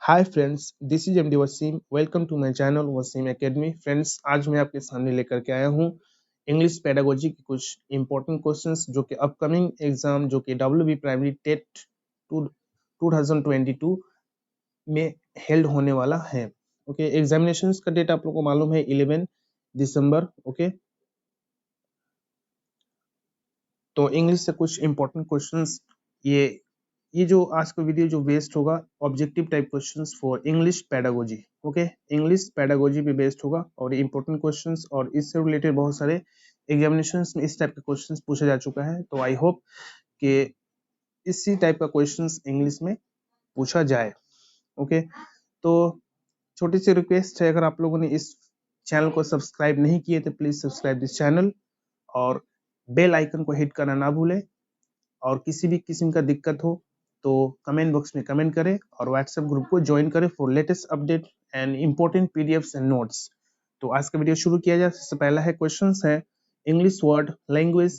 Hi friends, this is MD Wasim. Welcome to my channel Wasim academy. Friends, आज मैं आपके सामने लेकर के आया हूँ इंग्लिश पेडागोजी के कुछ इंपॉर्टेंट क्वेश्चंस जो कि अपकमिंग एग्जाम जो कि डब्ल्यूबी प्राइमरी टेट 2022 में हेल्ड होने वाला है। ओके, एग्जामिनेशंस का डेट आप लोगों को मालूम है 11 दिसंबर। ओके, तो इंग्लिश से कुछ इंपॉर्टेंट क्वेश्चंस, ये जो आज का वीडियो जो बेस्ड होगा objective type questions for English pedagogy. Okay, English pedagogy पे बेस्ड होगा और इंपॉर्टेंट क्वेश्चंस और इससे रिलेटेड बहुत सारे एग्जामिनेशंस में इस टाइप के क्वेश्चंस पूछा जा चुका है। तो आई होप कि इसी टाइप का क्वेश्चंस इंग्लिश में पूछा जाए। ओके, तो छोटी सी रिक्वेस्ट है, अगर आप लोगों ने इस चैनल को सब्सक्राइब नहीं किए तो प्लीज सब्सक्राइब दिस चैनल और बेल आइकन को हिट करना ना भूलें। और किसी भी किस्म का दिक्कत हो तो कमेंट बॉक्स में कमेंट करें और व्हाट्सएप ग्रुप को ज्वाइन करें for latest update and important PDFs and notes. तो आज का वीडियो शुरू किया जाए। सबसे पहला है क्वेश्चंस है English word language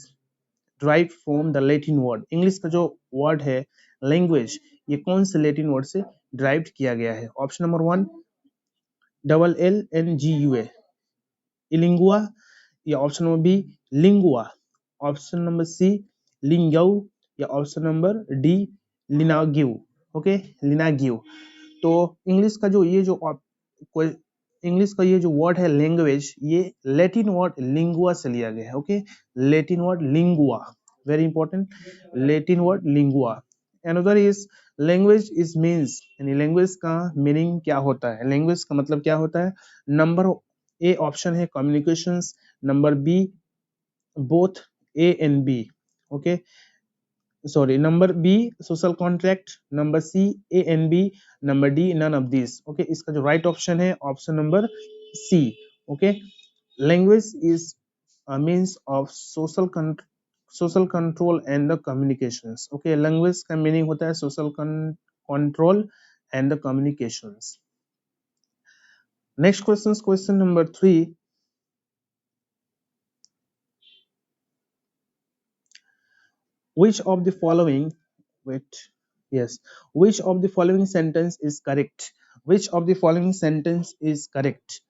drive from the Latin word. English का जो वर्ड है लैंग्वेज, ये कौन से लैटिन वर्ड से ड्राइव किया गया है? ऑप्शन नंबर 1 LLNGUA इलिंगुआ, या option number B lingua, option number C लिंगऊ, या ऑप्शन नंबर डी लिनाग्यू। ओके, लिनाग्यू। तो इंग्लिश का जो इंग्लिश का ये जो वर्ड है लैंग्वेज, ये लैटिन वर्ड लिंगुआ से लिया गया है। Okay, Latin word lingua, very important, Latin word lingua. Another is language is means, यानी लैंग्वेज का मीनिंग क्या होता है, लैंग्वेज का मतलब क्या होता है? नंबर ए ऑप्शन है communications, number B both A and B. Okay, sorry, number B social contract, number C A and B, number D none of this. Okay, इसका जो राइट ऑप्शन है option number C. Okay, language is a means of social control and the communications. Okay, language का meaning होता है social control and the communications. Next questions, question number 3. Which of the following, wait, yes, which of the following sentence is correct? Which of the following sentence is correct?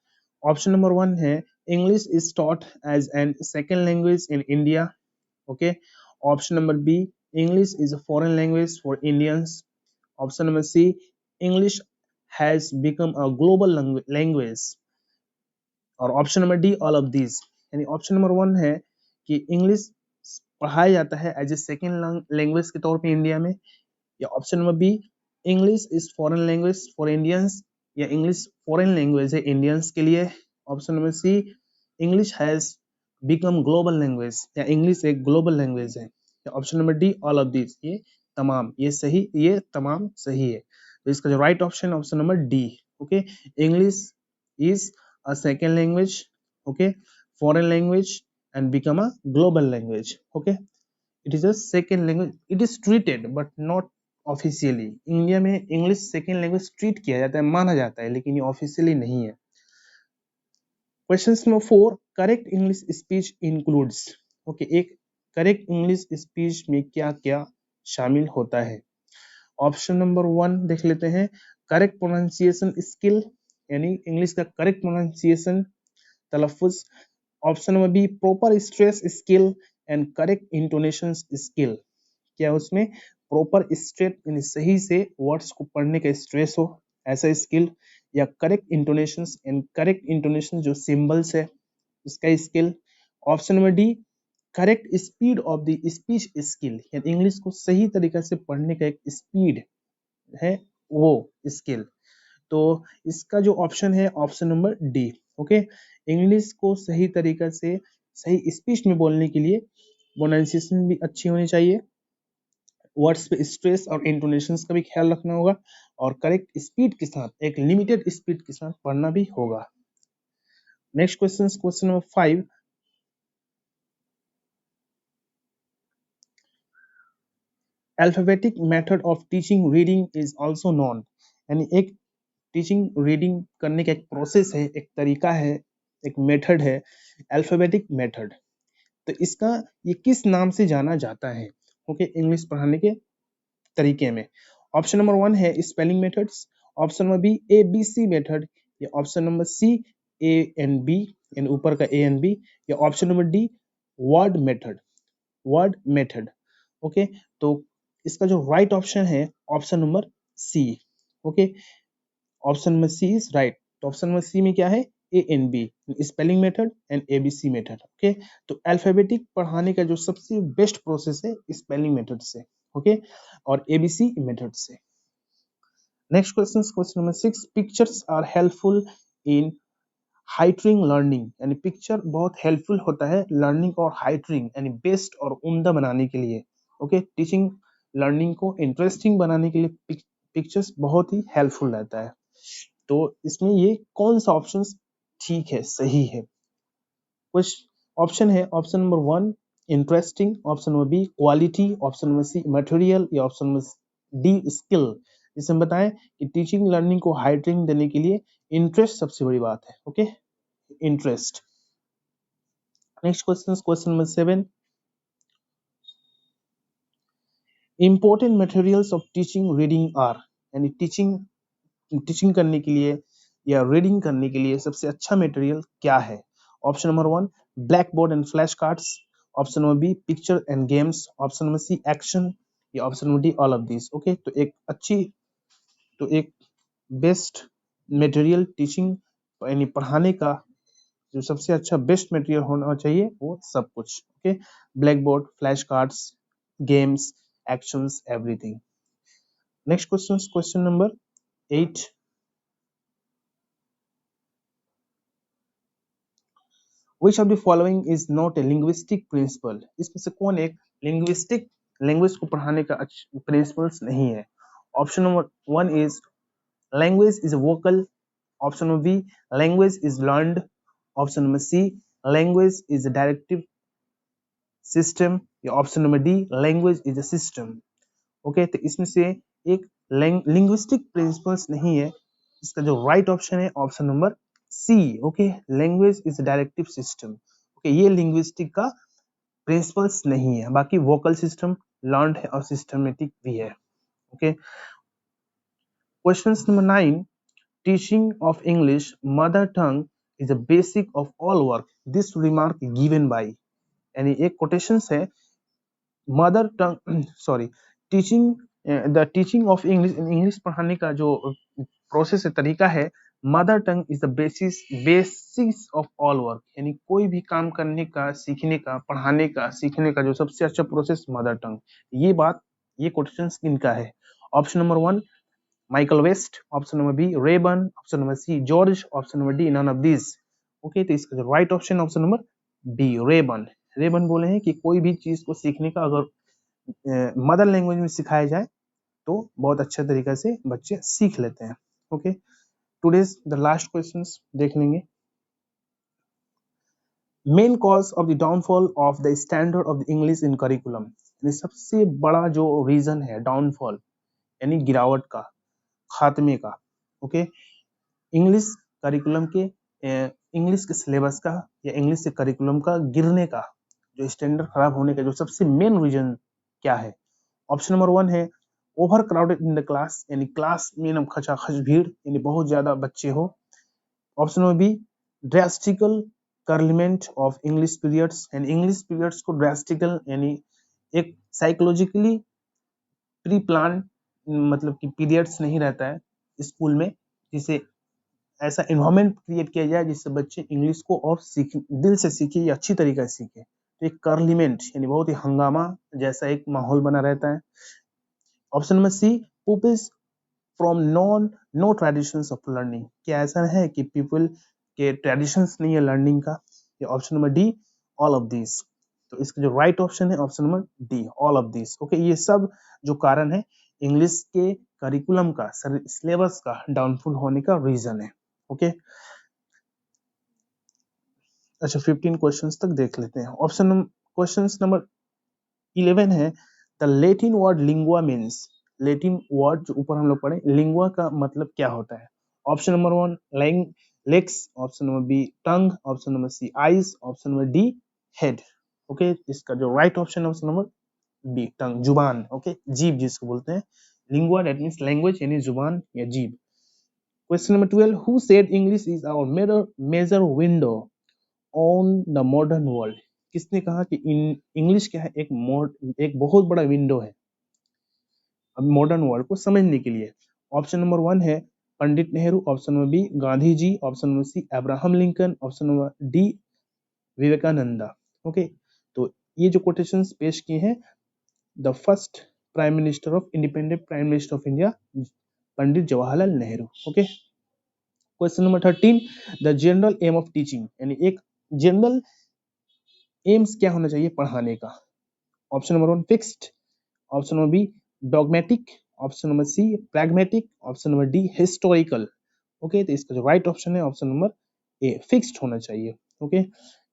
Option number 1 है English is taught as an second language in India. Okay, option number B, English is a foreign language for Indians. Option number C, English has become a global language. और option number D all of this, यानी option number 1 है कि English पढ़ाया जाता है as a second language के तौर पे इंडिया में, या option number B English is foreign language for Indians, या इंग्लिश फॉरेन लैंग्वेज है इंडियंस के लिए। Option number C English has become global language, या इंग्लिश एक ग्लोबल लैंग्वेज है, या option number D all of this, ये तमाम, ये सही, ये तमाम सही है। तो इसका जो राइट ऑप्शन है option number D. Okay, English is a second language, okay, foreign language, and become a global language. Okay, it is a second language, it is treated but not officially. India में English second language treat किया जाता है, माना जाता है, लेकिन ये officially नहीं है। Question number 4, correct English speech includes. Okay, एक करेक्ट इंग्लिश स्पीच में क्या क्या शामिल होता है? ऑप्शन नंबर 1 देख लेते हैं, करेक्ट प्रोनाउंसिएशन स्किल, यानी इंग्लिश का करेक्ट प्रोनाउंसिएशन तलफ़ुज़। Option number B proper stress skill and correct intonation skill, क्या उसमें प्रॉपर स्ट्रेट यानी सही से वर्ड्स को पढ़ने का स्ट्रेस हो, ऐसा स्किल, या correct intonation and correct intonation जो सिंबल्स है इसका skill. Option number D correct speed of the speech skill, यानी इंग्लिश को सही तरीके से पढ़ने का एक स्पीड है वो स्किल। तो इसका जो ऑप्शन है option number D. Okay, English को सही तरीका से सही स्पीच में बोलने के लिए प्रोनाउंसिएशन भी अच्छी होनी चाहिए, वर्ड्स पे स्ट्रेस और इंटोनेशंस का भी ख्याल रखना होगा, और करेक्ट स्पीड के साथ, एक लिमिटेड स्पीड के साथ पढ़ना भी होगा। Next question, question number 5, alphabetic method of teaching reading is also known, यानी एक टीचिंग रीडिंग करने का एक प्रोसेस है, एक तरीका है, एक मेथड है, अल्फाबेटिक मेथड। तो इसका ये किस नाम से जाना जाता है? ओके, इंग्लिश पढ़ाने के तरीके में। ऑप्शन नंबर 1 है spelling methods, option number B A B C method, या option number C A and B यानी ऊपर का ए एंड बी, या option number D word method, word method. Okay, तो इसका जो राइट ऑप्शन है option number C. Okay, option number C is right. तो ऑप्शन नंबर सी में क्या है, A and B, spelling method and ABC method. Okay, तो alphabetic पढ़ाने का जो सबसे बेस्ट प्रोसेस है स्पेलिंग मेथड से, ओके, और एबीसी मेथड से। Next question, question number 6, pictures are helpful in heightening learning, यानी पिक्चर बहुत हेल्पफुल होता है लर्निंग और हाइटरिंग यानी बेस्ट और उम्दा बनाने के लिए। ओके, टीचिंग लर्निंग को इंटरेस्टिंग बनाने के लिए पिक्चर्स बहुत ही हेल्पफुल रहता है। तो इसमें ये कौन सा ऑप्शन ठीक है, सही है? कुछ ऑप्शन है, option number 1 interesting, option number B quality, option number C material, या ऑप्शन नंबर डी स्किल। इसमें बताएं कि टीचिंग लर्निंग को हाइटरिंग देने के लिए इंटरेस्ट सबसे बड़ी बात है। Okay, interest. Next question, question number 7, important materials of teaching reading are, यानी टीचिंग करने के लिए या रीडिंग करने के लिए सबसे अच्छा मटेरियल क्या है? Option number 1 blackboard and flash cards, option number B picture and games, option number C action, या option number D all of this. Okay, तो एक बेस्ट मटेरियल टीचिंग यानी पढ़ाने का जो सबसे अच्छा बेस्ट मटेरियल होना चाहिए वो सब कुछ। Okay, black board, flash cards, games, actions, everything. Next question, question number 8, Which of the following is not a linguistic principle? इसमें से कौन एक लिंग्विस्टिक लैंग्वेज को पढ़ाने का प्रिंसिपल्स नहीं है? Option number 1 is language is vocal, option number B language is learned, option number C language is directive system, या option number D language is a system. Okay, तो इसमें से एक लिंग्विस्टिक प्रिंसिपल्स नहीं है, इसका जो राइट ऑप्शन है option number C. Okay, language is directive system. Okay, ये लिंग्विस्टिक का प्रिंसिपल्स नहीं है, बाकी वोकल सिस्टम लर्नड है और सिस्टमेटिक भी है। Okay, question number 9, teaching of English mother tongue is a basic of all work, this remark given by, यानी एक कोटेशन है mother tongue sorry teaching the teaching of English, English पढ़ाने का जो प्रोसेस है, तरीका है, mother tongue is the basis of all work, यानी कोई भी काम करने का, सीखने का, पढ़ाने का, सीखने का जो सबसे अच्छा प्रोसेस मदर टंग। ये कोटेशन किनका है? Option number 1 Michael West, option number B Ryburn, option number C George, option number D none of this. Okay, तो इसका जो right option option number B Ryburn. Ryburn बोले हैं कि कोई भी चीज को सीखने का अगर मदर लैंग्वेज में सिखाया जाए तो बहुत अच्छे तरीके से बच्चे सीख लेते हैं। Okay, today's the last questions देख लेंगे। Main cause of the downfall of the standard of the English in curriculum, यानी सबसे बड़ा जो रीजन है डाउनफॉल यानी गिरावट का, खात्मे का। ओके, इंग्लिश करिकुलम के इंग्लिश के सिलेबस का या इंग्लिश के करिकुलम का गिरने का, जो स्टैंडर्ड खराब होने का जो सबसे मेन रीजन क्या है? ऑप्शन नंबर 1 है overcrowded in the class, यानी क्लास में एकदम खचाखच भीड़, यानी बहुत ज्यादा बच्चे हो। Option number B drastical curtailment of English periods, यानी इंग्लिश पीरियड्स को ड्रास्टिकल यानी एक साइकोलॉजिकली प्री प्लान, मतलब कि पीरियड्स नहीं रहता है स्कूल में, जिसे ऐसा इन्वायरमेंट क्रिएट किया जाए जिससे बच्चे इंग्लिश को और सीख दिल से सीखे या अच्छी तरीके से सीखे। तो एक करलिमेंट यानी बहुत ही हंगामा जैसा एक माहौल बना रहता है। Option number C pupils from non no traditions of learning, क्या ऐसा है कि पीपल के ट्रेडिशंस नहीं है लर्निंग का? या option number D all of this. तो इसका जो राइट ऑप्शन है option number D all of this. Okay, ये सब जो कारण है इंग्लिश के करिकुलम का, सिलेबस का डाउनफॉल होने का रीजन है। ओके, अच्छा 15 क्वेश्चंस तक देख लेते हैं। ऑप्शन क्वेश्चन नंबर 11 है the Latin word lingua means, Latin word जो ऊपर हम लोग पढ़े लिंगुआ का मतलब क्या होता है? Option number 1 legs, option number B tongue, option number C eyes, option number D head. Okay, इसका जो राइट ऑप्शन है ऑप्शन नंबर बी टंग, जुबान। ओके, जीभ जिसको बोलते हैं, लिंगुआ दैट मींस लैंग्वेज यानी जुबान या जीभ। Question number 12, who said English is our major window on the modern world? किसने कहा कि इंग्लिश क्या है, एक बहुत बड़ा विंडो है मॉडर्न वर्ल्ड को समझने के लिए? ऑप्शन नंबर 1 है Pandit Nehru, option number B Gandhi ji, option number C Abraham Lincoln, option number D Vivekananda. Okay, तो ये जो कोटेशंस पेश किए हैं, the first prime minister of independent prime minister of India Pandit Jawaharlal Nehru. Okay, question number 13, the general aim of teaching, यानी एक general aims क्या होना चाहिए पढ़ाने का? Option number 1 fixed, option number B dogmatic, option number सी pragmatic, option number D historical. Okay, तो इसका जो राइट ऑप्शन है ऑप्शन नंबर ए फिक्स्ड होना चाहिए। ओके,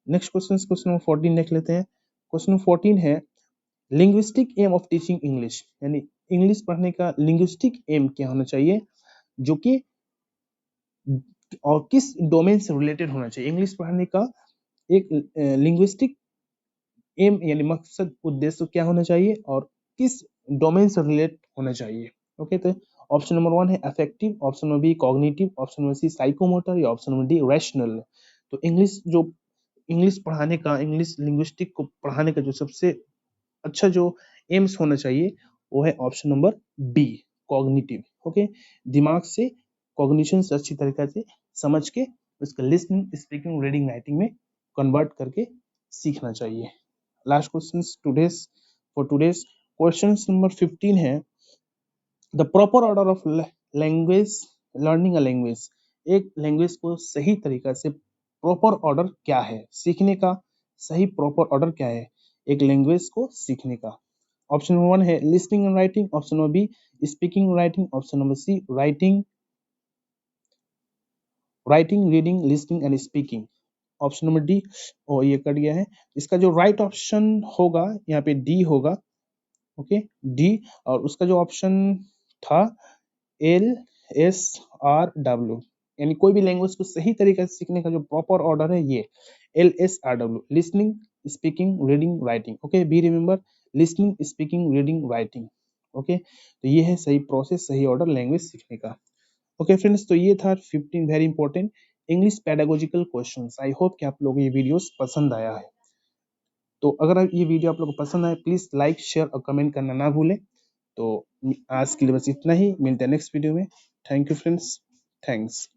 नेक्स्ट क्वेश्चन नंबर 14 देख लेते हैं। क्वेश्चन नंबर 14 है linguistic aim of teaching English, यानी इंग्लिश पढ़ने का लिंग्विस्टिक एम क्या होना चाहिए, जो कि और किस डोमेन से रिलेटेड होना चाहिए? इंग्लिश पढ़ने का एक लिंग्विस्टिक एम यानी मकसद उद्देश्य क्या होना चाहिए और किस डोमेन से रिलेट होना चाहिए? ओके, तो ऑप्शन नंबर 1 है affective, option number B cognitive, option number C psychomotor या ऑप्शन नंबर डी रैशनल। तो इंग्लिश पढ़ाने का, इंग्लिश लिंग्विस्टिक को पढ़ाने का जो सबसे अच्छा जो एम्स होना चाहिए वो है option number B cognitive. Okay, दिमाग से कॉग्निशन से अच्छी तरीके से समझ के उसका लिसनिंग स्पीकिंग रीडिंग राइटिंग में कन्वर्ट करके सीखना चाहिए। Last question for today's question number 15 है the proper order of language learning a language. एक लैंग्वेज को सही तरीका से प्रॉपर ऑर्डर क्या है सीखने का? सही प्रॉपर ऑर्डर क्या है एक लैंग्वेज को सीखने का? ऑप्शन नंबर 1 है listening and writing, option number B speaking writing, option number C writing reading listening and speaking, option number D. और ये कट गया है, इसका जो राइट ऑप्शन होगा यहाँ पे डी होगा। ओके, डी, और उसका जो ऑप्शन था LSRW, यानी कोई भी लैंग्वेज को सही तरीके से सीखने का जो प्रॉपर ऑर्डर है ये LSRW, listening speaking reading writing. Okay, be remember listening speaking reading writing. Okay, तो ये है सही प्रोसेस, सही ऑर्डर लैंग्वेज सीखने का। ओके फ्रेंड्स, तो ये था 15 very important English pedagogical questions. I hope कि आप लोगों को ये वीडियोस पसंद आया है। तो अगर ये वीडियो आप लोगों को पसंद आए प्लीज लाइक शेयर और कमेंट करना ना भूलें। तो आज के लिए बस इतना ही, मिलते हैं नेक्स्ट वीडियो में। Thank you friends, thanks.